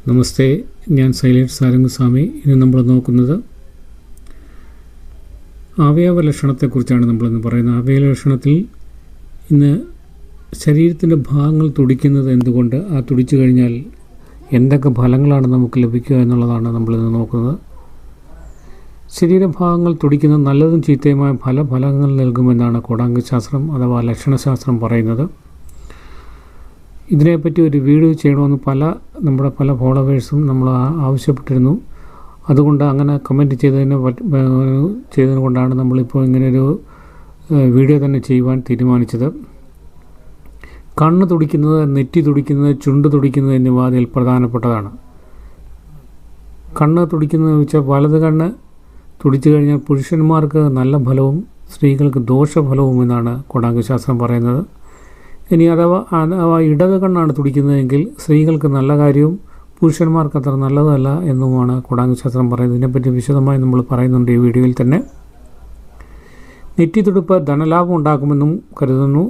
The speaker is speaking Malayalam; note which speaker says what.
Speaker 1: നമസ്തേ, ഞാൻ സൈലേഷ് സാരംഗസ്വാമി. ഇന്ന് നമ്മൾ നോക്കുന്നത് അവയവ ലക്ഷണത്തെക്കുറിച്ചാണ് നമ്മളിന്ന് പറയുന്നത്. അവയവ ലക്ഷണത്തിൽ ഇന്ന് ശരീരത്തിൻ്റെ ഭാഗങ്ങൾ തുടിക്കുന്നത് എന്തുകൊണ്ട്, ആ തുടിച്ചു കഴിഞ്ഞാൽ എന്തൊക്കെ ഫലങ്ങളാണ് നമുക്ക് ലഭിക്കുക എന്നുള്ളതാണ് നമ്മളിന്ന് നോക്കുന്നത്. ശരീരഭാഗങ്ങൾ തുടിക്കുന്നത് നല്ലതും ചീത്തയുമായ പല ഫലങ്ങൾ നൽകുമെന്നാണ് കോടാംഗശാസ്ത്രം അഥവാ ലക്ഷണശാസ്ത്രം പറയുന്നത്. ഇതിനെപ്പറ്റി ഒരു വീഡിയോ ചെയ്യണമെന്ന് നമ്മുടെ പല ഫോളോവേഴ്സും നമ്മൾ ആവശ്യപ്പെട്ടിരുന്നു. അതുകൊണ്ട് അങ്ങനെ കമൻറ്റ് ചെയ്തതിനെ കൊണ്ടാണ് നമ്മളിപ്പോൾ ഇങ്ങനെയൊരു വീഡിയോ തന്നെ ചെയ്യുവാൻ തീരുമാനിച്ചത്. കണ്ണ് തുടിക്കുന്നത്, നെറ്റി തുടിക്കുന്നത്, ചുണ്ട് തുടിക്കുന്നത് എന്നിവ അതിൽ പ്രധാനപ്പെട്ടതാണ്. കണ്ണ് തുടിക്കുന്നതെന്ന് വെച്ചാൽ വലത് കണ്ണ് തുടിച്ചു കഴിഞ്ഞാൽ പുരുഷന്മാർക്ക് നല്ല ഫലവും സ്ത്രീകൾക്ക് ദോഷഫലവും എന്നാണ് കോടാംഗശാസ്ത്രം പറയുന്നത്. ഇനി അഥവാ ഇടത് കണ്ണാണ് തുടിക്കുന്നതെങ്കിൽ സ്ത്രീകൾക്ക് നല്ല കാര്യവും പുരുഷന്മാർക്ക് അത്ര നല്ലതല്ല എന്നുമാണ് കോടാംഗശാസ്ത്രം പറയുന്നത്. ഇതിനെപ്പറ്റി വിശദമായി നമ്മൾ പറയുന്നുണ്ട് ഈ വീഡിയോയിൽ തന്നെ. നെറ്റിത്തുടുപ്പ് ധനലാഭം ഉണ്ടാക്കുമെന്നും കരുതുന്നു.